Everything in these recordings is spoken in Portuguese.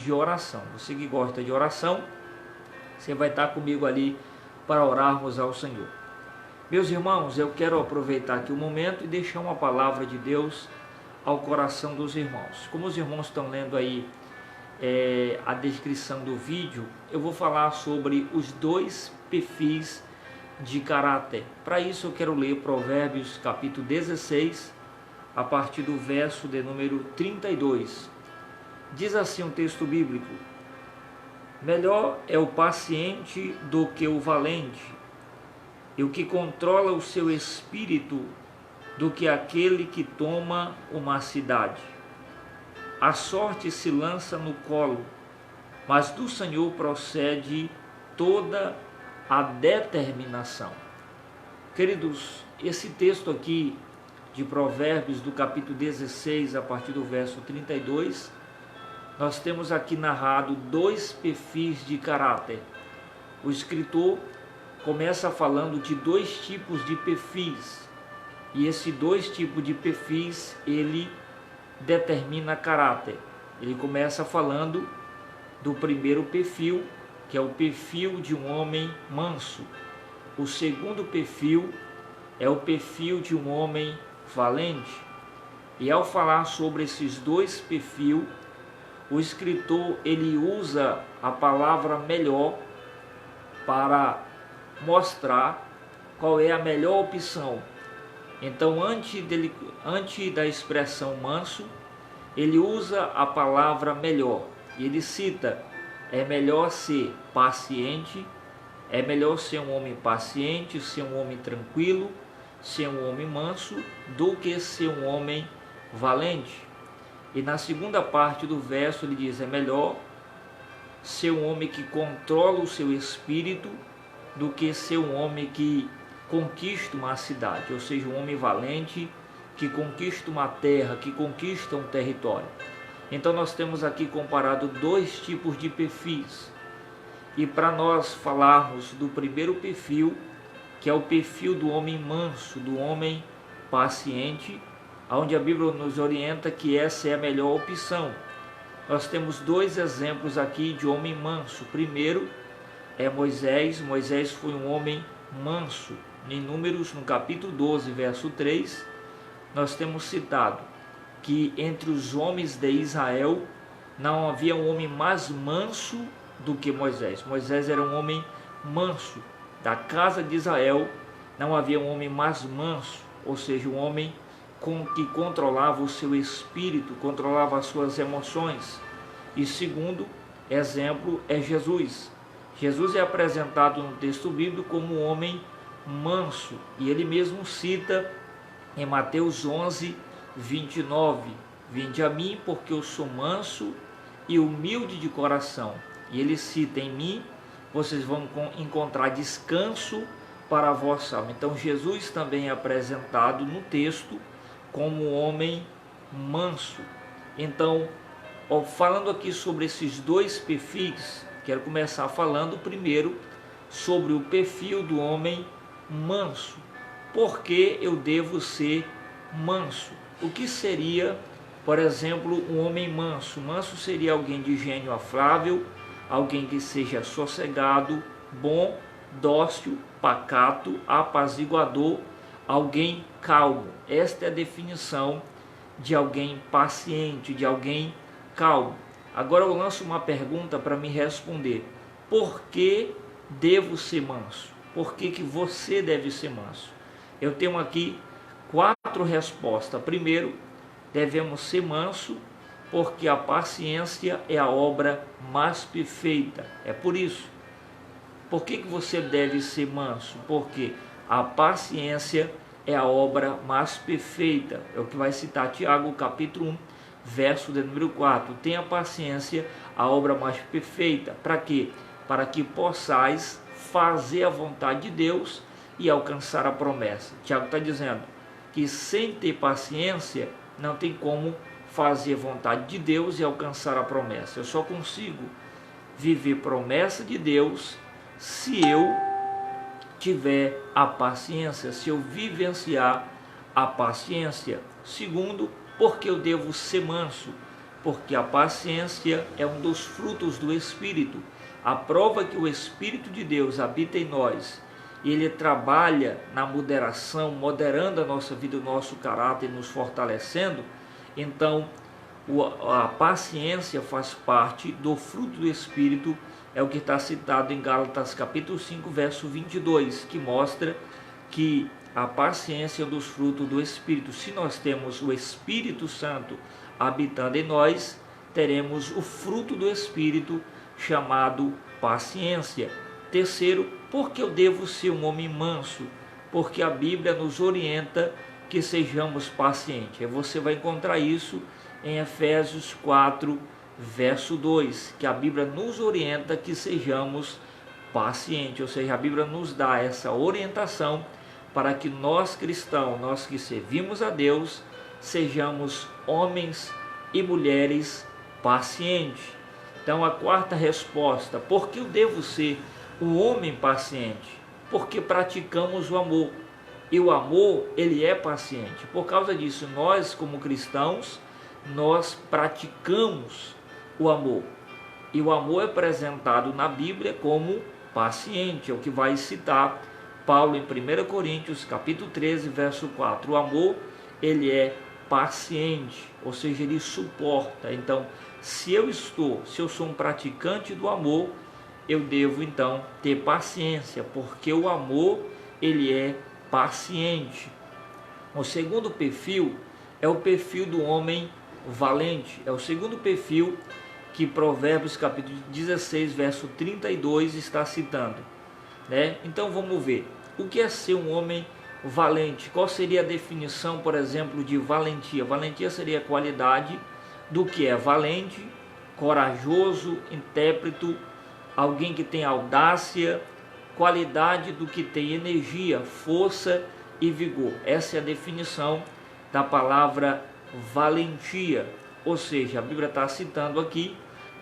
de oração. Você que gosta de oração, você vai estar comigo ali para orarmos ao Senhor. Meus irmãos, eu quero aproveitar aqui o momento e deixar uma palavra de Deus ao coração dos irmãos. Como os irmãos estão lendo aí a descrição do vídeo, eu vou falar sobre os dois perfis de caráter. Para isso eu quero ler Provérbios capítulo 16, a partir do verso de número 32. Diz assim um texto bíblico: melhor é o paciente do que o valente, e o que controla o seu espírito do que aquele que toma uma cidade. A sorte se lança no colo, mas do Senhor procede toda a determinação. Queridos, esse texto aqui de Provérbios do capítulo 16, a partir do verso 32, nós temos aqui narrado dois perfis de caráter. O escritor começa falando de dois tipos de perfis, e esses dois tipos de perfis ele determina caráter. Ele começa falando do primeiro perfil, que é o perfil de um homem manso. O segundo perfil é o perfil de um homem valente. E ao falar sobre esses dois perfis, o escritor ele usa a palavra melhor para mostrar qual é a melhor opção. Então, antes da expressão manso, ele usa a palavra melhor. E ele cita: é melhor ser paciente, é melhor ser um homem paciente, ser um homem tranquilo, ser um homem manso, do que ser um homem valente. E na segunda parte do verso ele diz: é melhor ser um homem que controla o seu espírito do que ser um homem que conquista uma cidade, ou seja, um homem valente que conquista uma terra, que conquista um território. Então nós temos aqui comparado dois tipos de perfis. E para nós falarmos do primeiro perfil, que é o perfil do homem manso, do homem paciente, onde a Bíblia nos orienta que essa é a melhor opção. Nós temos dois exemplos aqui de homem manso. Primeiro é Moisés. Moisés foi um homem manso. Em Números, no capítulo 12, verso 3, nós temos citado que entre os homens de Israel não havia um homem mais manso do que Moisés. Moisés era um homem manso. Da casa de Israel não havia um homem mais manso, ou seja, um homem que controlava o seu espírito, controlava as suas emoções. E segundo exemplo é Jesus. Jesus é apresentado no texto bíblico como um homem manso, e ele mesmo cita em Mateus 11, 29, vinde a mim porque eu sou manso e humilde de coração. E ele cita: em mim vocês vão encontrar descanso para a vossa alma. Então Jesus também é apresentado no texto como um homem manso. Então, falando aqui sobre esses dois perfis, quero começar falando primeiro sobre o perfil do homem manso. Por que eu devo ser manso? O que seria, por exemplo, um homem manso? Manso seria alguém de gênio afável, alguém que seja sossegado, bom, dócil, pacato, apaziguador, alguém calmo. Esta é a definição de alguém paciente, de alguém calmo. Agora eu lanço uma pergunta para me responder: por que devo ser manso? Por que você deve ser manso? Eu tenho aqui 4 respostas. Primeiro, devemos ser manso porque a paciência é a obra mais perfeita. É por isso. Por que você deve ser manso? Porque a paciência é a obra mais perfeita. É o que vai citar Tiago capítulo 1, verso de número 4. Tenha paciência, a obra mais perfeita. Para quê? Para que possais fazer a vontade de Deus e alcançar a promessa. Tiago está dizendo que sem ter paciência não tem como fazer a vontade de Deus e alcançar a promessa. Eu só consigo viver promessa de Deus se eu tiver a paciência, se eu vivenciar a paciência. Segundo, porque eu devo ser manso? porque a paciência é um dos frutos do Espírito. A prova que o Espírito de Deus habita em nós e Ele trabalha na moderação, moderando a nossa vida, o nosso caráter, nos fortalecendo. Então, a paciência faz parte do fruto do Espírito, é o que está citado em Gálatas capítulo 5, verso 22, que mostra que a paciência é um dos frutos do Espírito. Se nós temos o Espírito Santo habitando em nós, teremos o fruto do Espírito chamado paciência. Terceiro, porque eu devo ser um homem manso? Porque a Bíblia nos orienta que sejamos pacientes. Você vai encontrar isso em Efésios 4, verso 2, que a Bíblia nos orienta que sejamos pacientes, ou seja, a Bíblia nos dá essa orientação para que nós cristãos, nós que servimos a Deus, sejamos homens e mulheres pacientes. Então a quarta resposta, por que eu devo ser um homem paciente? Porque praticamos o amor, e o amor, ele é paciente. Por causa disso, nós como cristãos, nós praticamos o amor, e o amor é apresentado na Bíblia como paciente, é o que vai citar Paulo em 1 Coríntios capítulo 13, verso 4. O amor, ele é paciente, ou seja, ele suporta. Então, se eu sou um praticante do amor, eu devo então ter paciência, porque o amor, ele é paciente. O segundo perfil é o perfil do homem valente, é o segundo perfil que Provérbios capítulo 16, verso 32 está citando, né? Então vamos ver, o que é ser um homem valente? Qual seria a definição, por exemplo, de valentia? Valentia seria a qualidade do que é valente, corajoso, intérprete, alguém que tem audácia, qualidade do que tem energia, força e vigor. Essa é a definição da palavra valentia. Ou seja, a Bíblia está citando aqui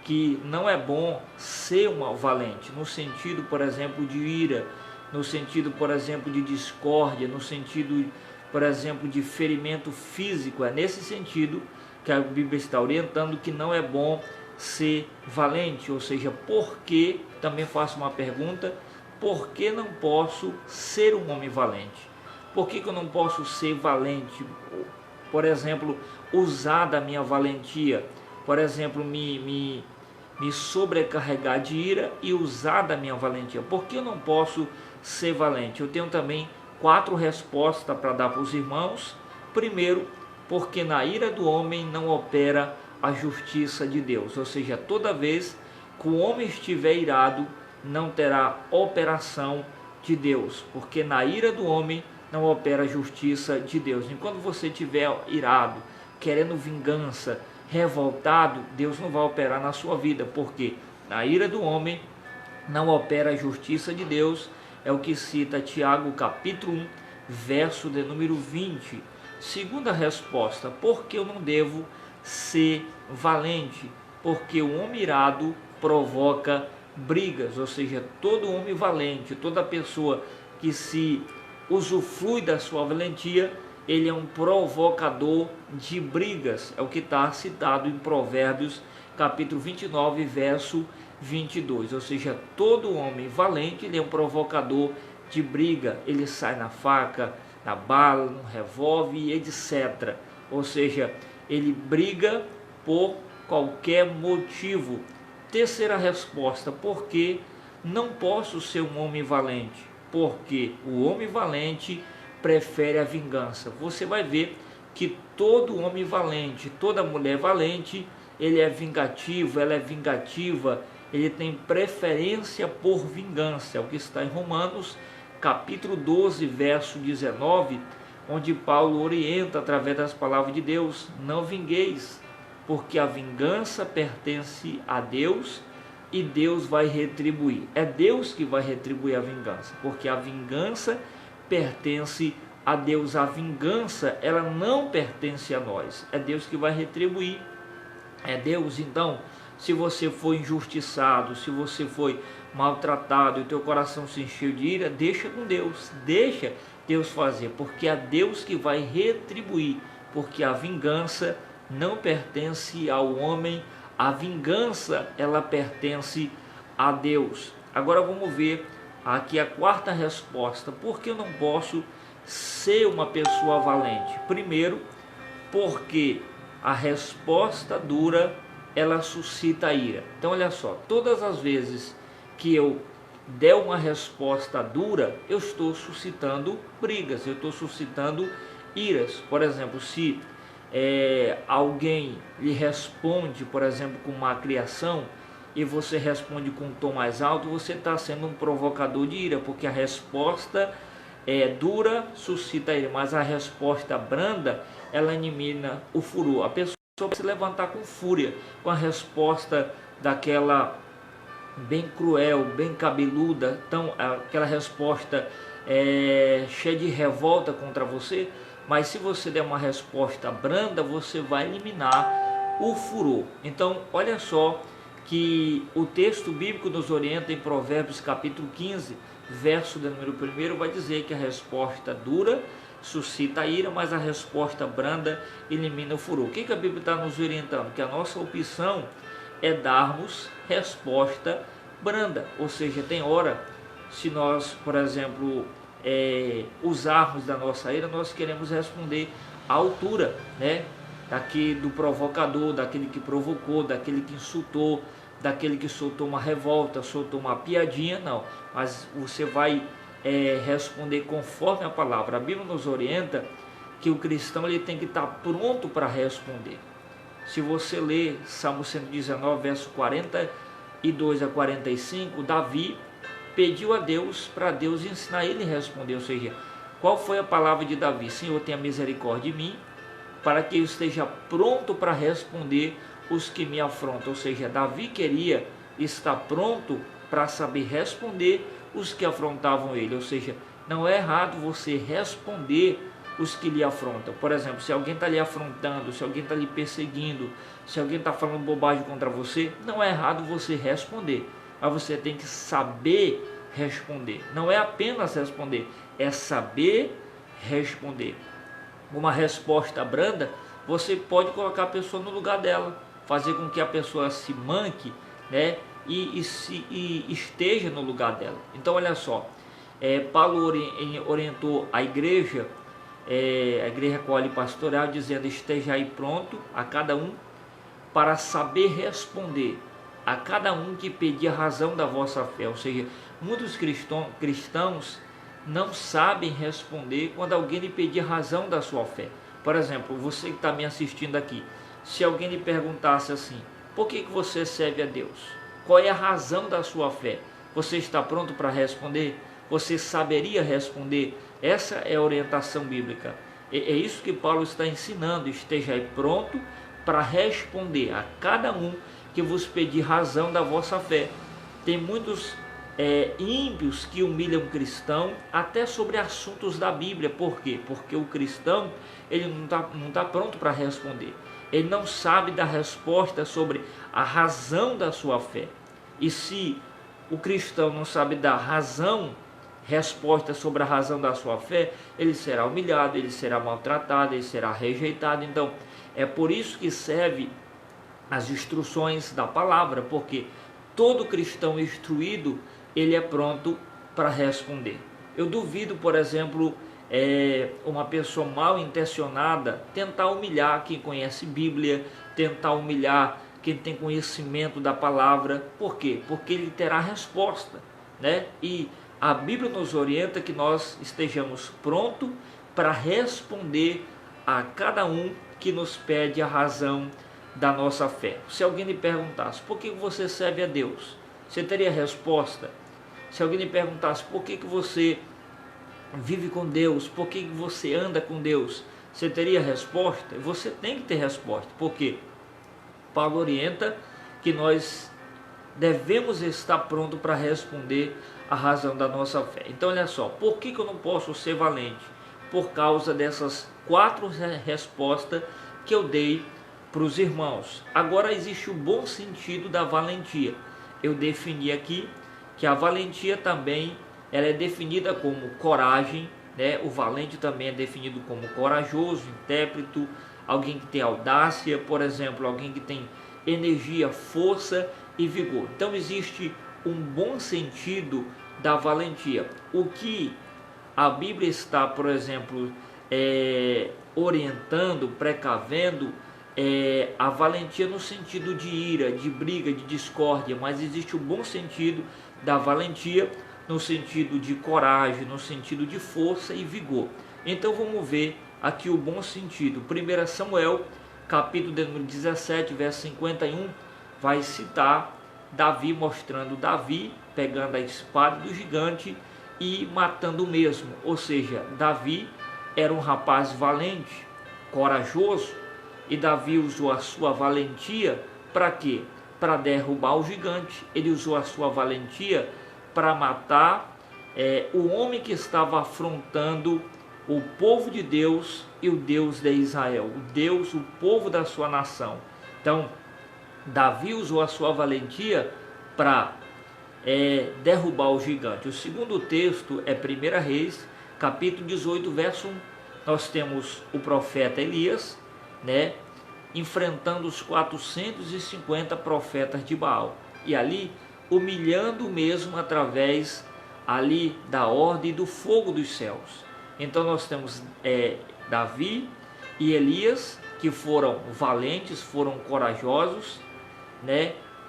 que não é bom ser um valente, no sentido, por exemplo, de ira, no sentido, por exemplo, de discórdia, no sentido, por exemplo, de ferimento físico. É nesse sentido que a Bíblia está orientando que não é bom ser valente. Ou seja, por que, também faço uma pergunta, por que não posso ser um homem valente? Por que eu não posso ser valente? Por exemplo, usar da minha valentia, por exemplo, me sobrecarregar de ira e usar da minha valentia. Por que eu não posso ser valente? Eu tenho também 4 respostas para dar para os irmãos. Primeiro, porque na ira do homem não opera a justiça de Deus, ou seja, toda vez que o homem estiver irado, não terá operação de Deus, porque na ira do homem não opera a justiça de Deus. Enquanto você estiver irado, querendo vingança, revoltado, Deus não vai operar na sua vida, porque na ira do homem não opera a justiça de Deus. É o que cita Tiago capítulo 1, verso de número 20. Segunda resposta, por que eu não devo ser valente? Porque o homem irado provoca brigas, ou seja, todo homem valente, toda pessoa que se usufrui da sua valentia, ele é um provocador de brigas. É o que está citado em Provérbios capítulo 29, verso 22. Ou seja, todo homem valente, ele é um provocador de briga. Ele sai na faca, na bala, no revólver, etc. Ou seja, ele briga por qualquer motivo. Terceira resposta, por que não posso ser um homem valente? Porque o homem valente prefere a vingança. Você vai ver que todo homem valente, toda mulher valente, ele é vingativo, ela é vingativa, ele tem preferência por vingança. É o que está em Romanos capítulo 12, verso 19, onde Paulo orienta através das palavras de Deus: não vingueis, porque a vingança pertence a Deus e Deus vai retribuir. É Deus que vai retribuir a vingança, porque a vingança pertence a Deus. A vingança, ela não pertence a nós, é Deus que vai retribuir. É Deus. Então, se você foi injustiçado, se você foi maltratado e o teu coração se encheu de ira, deixa com Deus, deixa Deus fazer, porque é Deus que vai retribuir, porque a vingança não pertence ao homem, a vingança ela pertence a Deus. Agora vamos ver aqui a quarta resposta. Por que eu não posso ser uma pessoa valente? Primeiro, porque a resposta dura ela suscita ira. Então olha só, todas as vezes que eu der uma resposta dura, eu estou suscitando brigas, eu estou suscitando iras. Por exemplo, se alguém lhe responde, por exemplo, com uma criação, e você responde com um tom mais alto, você está sendo um provocador de ira, porque a resposta dura suscita ira, mas a resposta branda, ela elimina o furor. A pessoa vai se levantar com fúria, com a resposta daquela bem cruel, bem cabeluda, aquela resposta cheia de revolta contra você. Mas se você der uma resposta branda, você vai eliminar o furor. Então, olha só que o texto bíblico nos orienta em Provérbios capítulo 15, verso de número 1, vai dizer que a resposta dura suscita a ira, mas a resposta branda elimina o furor. O que a Bíblia está nos orientando? Que a nossa opção é darmos resposta branda. Ou seja, tem hora, se nós, por exemplo, usarmos da nossa ira, nós queremos responder à altura, né? Do provocador, daquele que provocou, daquele que insultou, daquele que soltou uma revolta, soltou uma piadinha, não. Mas você vai responder conforme a palavra. A Bíblia nos orienta que o cristão ele tem que estar pronto para responder. Se você ler Salmo 119, verso 42 a 45, Davi pediu a Deus para Deus ensinar ele a responder. Ou seja, qual foi a palavra de Davi? Senhor, tenha misericórdia de mim, para que eu esteja pronto para responder os que me afrontam. Ou seja, Davi queria estar pronto para saber responder os que afrontavam ele. Ou seja, não é errado você responder os que lhe afrontam. Por exemplo, se alguém está lhe afrontando, se alguém está lhe perseguindo, se alguém está falando bobagem contra você, não é errado você responder. Mas você tem que saber responder. Não é apenas responder, é saber responder. Uma resposta branda, você pode colocar a pessoa no lugar dela, fazer com que a pessoa se manque, né? E esteja no lugar dela. Então olha só, Paulo orientou a igreja Colhe Pastoral, dizendo: esteja aí pronto a cada um para saber responder a cada um que pedir a razão da vossa fé. Ou seja, muitos cristãos não sabem responder quando alguém lhe pedir a razão da sua fé. Por exemplo, você que está me assistindo aqui, se alguém lhe perguntasse assim: por que você serve a Deus? Qual é a razão da sua fé? Você está pronto para responder? Você saberia responder? Essa é a orientação bíblica. É isso que Paulo está ensinando. Esteja aí pronto para responder a cada um que vos pedir razão da vossa fé. Tem muitos ímpios que humilham o cristão até sobre assuntos da Bíblia. Por quê? Porque o cristão ele não tá pronto para responder. Ele não sabe dar resposta sobre a razão da sua fé. E se o cristão não sabe dar resposta sobre a razão da sua fé, ele será humilhado, ele será maltratado, ele será rejeitado. Então, é por isso que serve as instruções da palavra, porque todo cristão instruído, ele é pronto para responder. Eu duvido, por exemplo, uma pessoa mal intencionada tentar humilhar quem conhece Bíblia, tentar humilhar quem tem conhecimento da palavra. Por quê? Porque ele terá resposta, né? E a Bíblia nos orienta que nós estejamos prontos para responder a cada um que nos pede a razão da nossa fé. Se alguém lhe perguntasse: por que você serve a Deus? Você teria resposta? Se alguém lhe perguntasse: por que você vive com Deus? Por que você anda com Deus? Você teria resposta? Você tem que ter resposta. Por quê? Paulo orienta que nós devemos estar pronto para responder a razão da nossa fé. Então olha só, por que eu não posso ser valente? Por causa dessas 4 respostas que eu dei para os irmãos. Agora existe o bom sentido da valentia. Eu defini aqui que a valentia também ela é definida como coragem, né? O valente também é definido como corajoso, intérprete, alguém que tem audácia, por exemplo, alguém que tem energia, força e vigor. Então existe um bom sentido da valentia. O que a Bíblia está, por exemplo, orientando, precavendo, a valentia no sentido de ira, de briga, de discórdia, mas existe o bom sentido da valentia no sentido de coragem, no sentido de força e vigor. Então vamos ver aqui o bom sentido. 1 Samuel, capítulo 17, verso 51, vai citar Davi, mostrando Davi pegando a espada do gigante e matando o mesmo. Ou seja, Davi era um rapaz valente, corajoso, e Davi usou a sua valentia para quê? Para derrubar o gigante. Ele usou a sua valentia para matar o homem que estava afrontando o povo de Deus e o Deus de Israel, o povo da sua nação. Então, Davi usou a sua valentia para derrubar o gigante. O segundo texto é 1 Reis, capítulo 18, verso 1. Nós temos o profeta Elias, enfrentando os 450 profetas de Baal. E ali, humilhando mesmo através ali da ordem do fogo dos céus. Então nós temos Davi e Elias, que foram valentes, foram corajosos,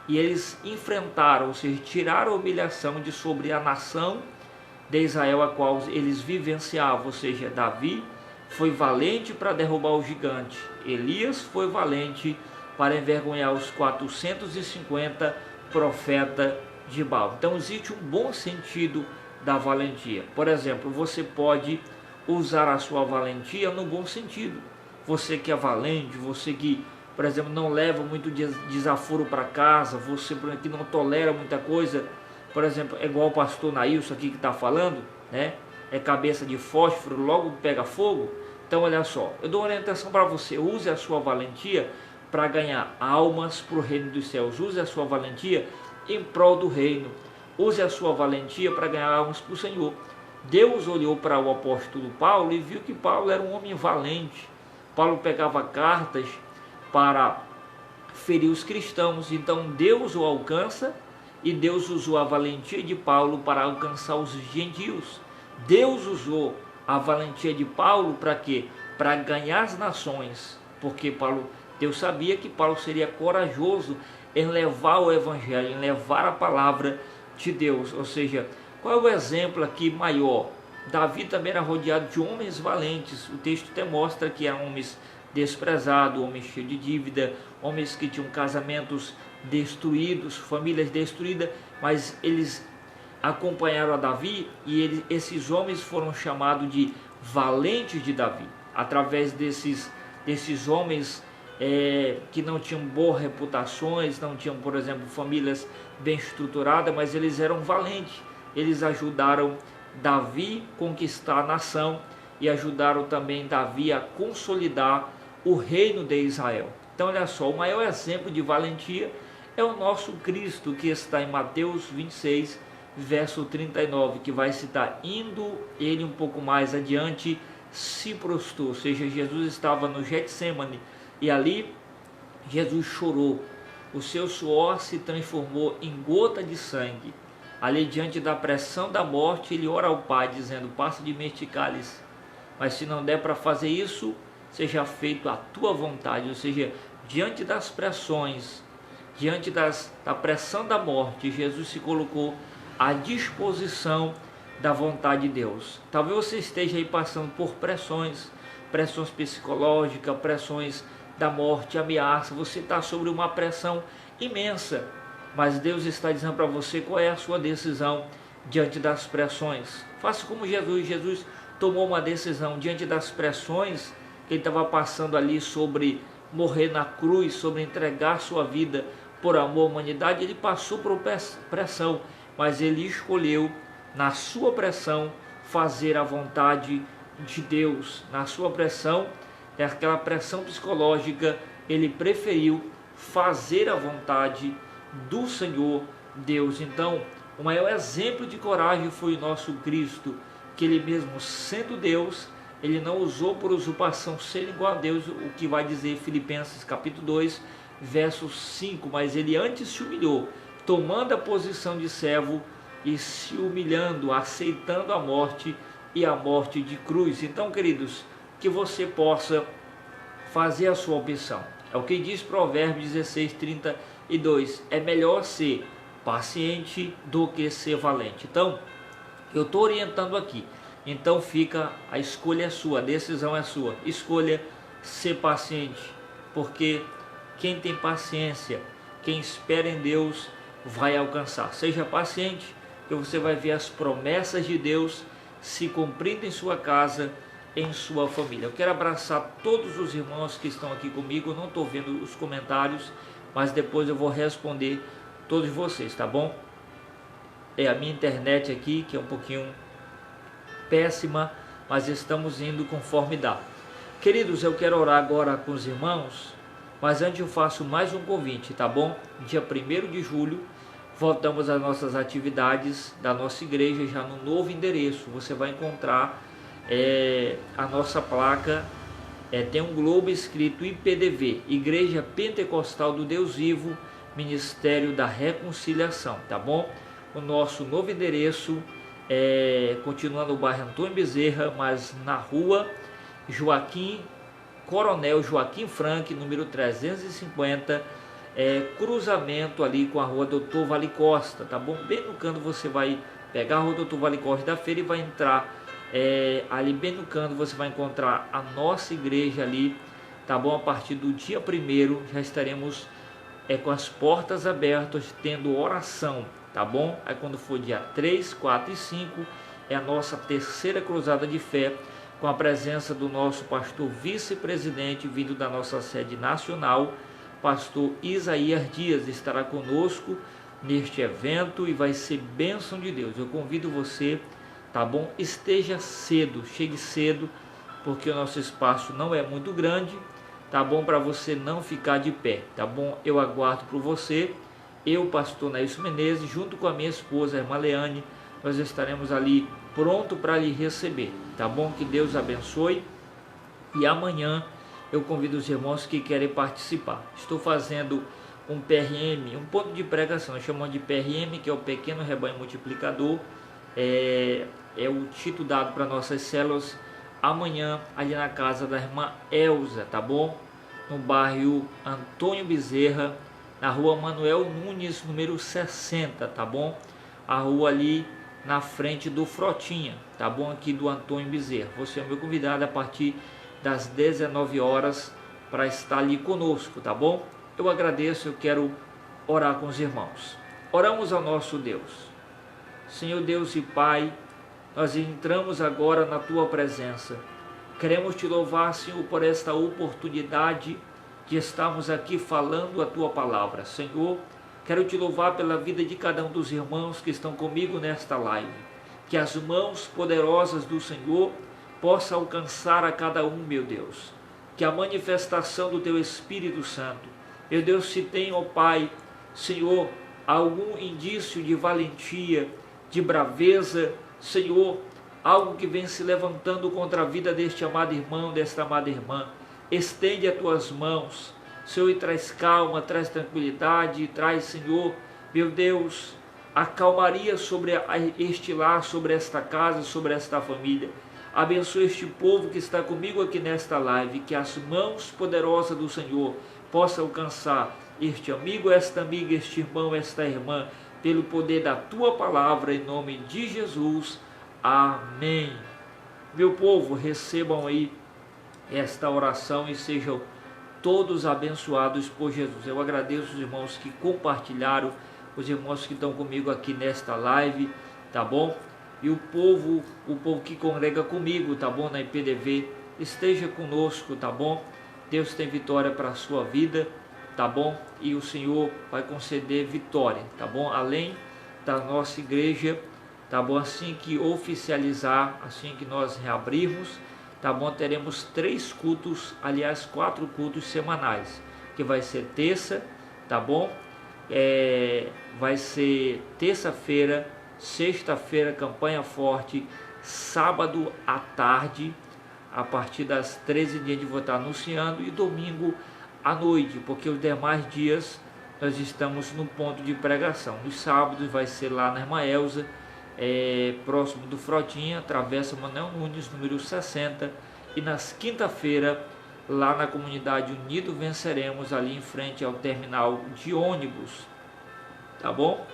e eles enfrentaram, ou seja, tiraram a humilhação de sobre a nação de Israel, a qual eles vivenciavam. Ou seja, Davi foi valente para derrubar o gigante, Elias foi valente para envergonhar os 450 profetas de Baal. Então existe um bom sentido da valentia. Por exemplo, você pode usar a sua valentia no bom sentido. Você que é valente, você que, por exemplo, não leva muito desaforo para casa, você que não tolera muita coisa, por exemplo, é igual o pastor Nailson aqui que está falando, é cabeça de fósforo, logo pega fogo. Então olha só, eu dou uma orientação para você: use a sua valentia para ganhar almas para o reino dos céus, use a sua valentia em prol do reino, use a sua valentia para ganhar almas para o Senhor. Deus olhou para o apóstolo Paulo e viu que Paulo era um homem valente. Paulo pegava cartas para ferir os cristãos, então Deus o alcança, e Deus usou a valentia de Paulo para alcançar os gentios. Deus usou a valentia de Paulo para quê? Para ganhar as nações, porque Deus sabia que Paulo seria corajoso em levar o evangelho, em levar a palavra de Deus. Ou seja, qual é o exemplo aqui maior? Davi também era rodeado de homens valentes. O texto até mostra que eram homens desprezados, homens cheios de dívida, homens que tinham casamentos destruídos, famílias destruídas, mas eles acompanharam a Davi e esses homens foram chamados de valentes de Davi, através desses homens que não tinham boas reputações, não tinham, por exemplo, famílias bem estruturadas, mas eles eram valentes. Eles ajudaram Davi a conquistar a nação e ajudaram também Davi a consolidar o reino de Israel. Então olha só, o maior exemplo de valentia é o nosso Cristo, que está em Mateus 26, verso 39, que vai citar: indo ele um pouco mais adiante, se prostrou. Ou seja, Jesus estava no Getsêmani e ali Jesus chorou. O seu suor se transformou em gota de sangue. Ali, diante da pressão da morte, ele ora ao Pai, dizendo: passa de mim este cálice, mas se não der para fazer isso, seja feito a tua vontade. Ou seja, diante das pressões, diante da pressão da morte, Jesus se colocou à disposição da vontade de Deus. Talvez você esteja aí passando por pressões psicológicas, pressões da morte, ameaça. Você está sobre uma pressão imensa, mas Deus está dizendo para você qual é a sua decisão diante das pressões. Faça como Jesus. Jesus tomou uma decisão diante das pressões que ele estava passando ali, sobre morrer na cruz, sobre entregar sua vida por amor à humanidade. Ele passou por pressão, mas ele escolheu, na sua pressão, fazer a vontade de Deus. Na sua pressão, aquela pressão psicológica, ele preferiu fazer a vontade do Senhor Deus. Então, o maior exemplo de coragem foi o nosso Cristo, que ele mesmo sendo Deus, ele não usou por usurpação ser igual a Deus, o que vai dizer Filipenses capítulo 2, verso 5, mas ele antes se humilhou, tomando a posição de servo e se humilhando, aceitando a morte e a morte de cruz. Então, queridos, que você possa fazer a sua opção. É o que diz Provérbios 16:32, é melhor ser paciente do que ser valente. Então, eu estou orientando aqui, então fica, a escolha é sua, a decisão é sua, escolha ser paciente, porque quem tem paciência, quem espera em Deus, vai alcançar. Seja paciente, que você vai ver as promessas de Deus se cumprindo em sua casa, em sua família. Eu quero abraçar todos os irmãos que estão aqui comigo. Eu não estou vendo os comentários, mas depois eu vou responder todos vocês, tá bom? É a minha internet aqui, que é um pouquinho péssima, mas estamos indo conforme dá. Queridos, eu quero orar agora com os irmãos, mas antes eu faço mais um convite, tá bom? Dia 1º de julho, voltamos às nossas atividades da nossa igreja, já no novo endereço. Você vai encontrar a nossa placa, tem um globo escrito IPDV, Igreja Pentecostal do Deus Vivo, Ministério da Reconciliação, tá bom? O nosso novo endereço continua no bairro Antônio Bezerra, mas na rua Coronel Joaquim Frank, número 350, cruzamento ali com a rua Doutor Vale Costa, tá bom? Bem no canto você vai pegar a rua Doutor Vale Costa da feira e vai entrar ali bem no canto, você vai encontrar a nossa igreja ali, tá bom? A partir do dia 1º já estaremos com as portas abertas, tendo oração, tá bom? Aí quando for dia 3, 4 e 5, é a nossa terceira cruzada de fé, com a presença do nosso pastor vice-presidente, vindo da nossa sede nacional, pastor Isaías Dias, estará conosco neste evento e vai ser bênção de Deus. Eu convido você, tá bom? Esteja cedo, chegue cedo, porque o nosso espaço não é muito grande, tá bom? Para você não ficar de pé, tá bom? Eu aguardo por você. Eu, pastor Nailson Menezes, junto com a minha esposa, a irmã Leane, nós estaremos ali pronto para lhe receber, tá bom? Que Deus abençoe. E amanhã eu convido os irmãos que querem participar. Estou fazendo um PRM, um ponto de pregação, nós chamamos de PRM, que é o Pequeno Rebanho Multiplicador. É o título dado para nossas células amanhã, ali na casa da irmã Elza, tá bom? No bairro Antônio Bezerra, na rua Manuel Nunes, número 60, tá bom? A rua ali na frente do Frotinha, tá bom? Aqui do Antônio Bezerra. Você é meu convidado a partir das 19 horas para estar ali conosco, tá bom? Eu agradeço, eu quero orar com os irmãos. Oramos ao nosso Deus. Senhor Deus e Pai, nós entramos agora na Tua presença. Queremos Te louvar, Senhor, por esta oportunidade de estarmos aqui falando a Tua palavra. Senhor, quero Te louvar pela vida de cada um dos irmãos que estão comigo nesta live. Que as mãos poderosas do Senhor possam alcançar a cada um, meu Deus. Que a manifestação do Teu Espírito Santo, meu Deus, se tem, ó Pai, Senhor, algum indício de valentia, de braveza, Senhor, algo que vem se levantando contra a vida deste amado irmão, desta amada irmã, estende as Tuas mãos, Senhor, e traz calma, traz tranquilidade, traz, Senhor, meu Deus, a calmaria sobre este lar, sobre esta casa, sobre esta família. Abençoe este povo que está comigo aqui nesta live, que as mãos poderosas do Senhor possam alcançar este amigo, esta amiga, este irmão, esta irmã, pelo poder da Tua palavra, em nome de Jesus. Amém. Meu povo, recebam aí esta oração e sejam todos abençoados por Jesus. Eu agradeço os irmãos que compartilharam, os irmãos que estão comigo aqui nesta live, tá bom? E o povo que congrega comigo, tá bom? Na IPDV, esteja conosco, tá bom? Deus tem vitória para a sua vida, tá bom? E o Senhor vai conceder vitória, tá bom? Além da nossa igreja, tá bom? Assim que oficializar, assim que nós reabrirmos, tá bom? Teremos 3 cultos, aliás 4 cultos semanais, que vai ser terça, tá bom? Vai ser terça-feira, sexta-feira, campanha forte, sábado à tarde, a partir das 13 dias de vou estar anunciando, e domingo à noite, porque os demais dias nós estamos no ponto de pregação. Nos sábados vai ser lá na Irmã Elza, próximo do Frotinha, Travessa Manuel Nunes, número 60, e nas quinta-feira lá na comunidade Unido Venceremos, ali em frente ao terminal de ônibus, tá bom?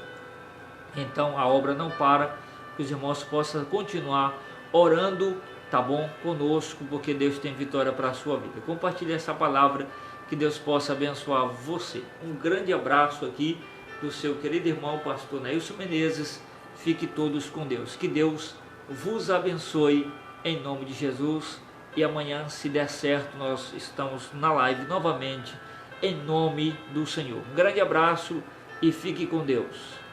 Então a obra não para, que os irmãos possam continuar orando, tá bom, conosco, porque Deus tem vitória para a sua vida. Compartilhe essa palavra, que Deus possa abençoar você. Um grande abraço aqui do seu querido irmão pastor Neilson Menezes. Fique todos com Deus, que Deus vos abençoe em nome de Jesus, e amanhã, se der certo, nós estamos na live novamente em nome do Senhor. Um grande abraço e fique com Deus.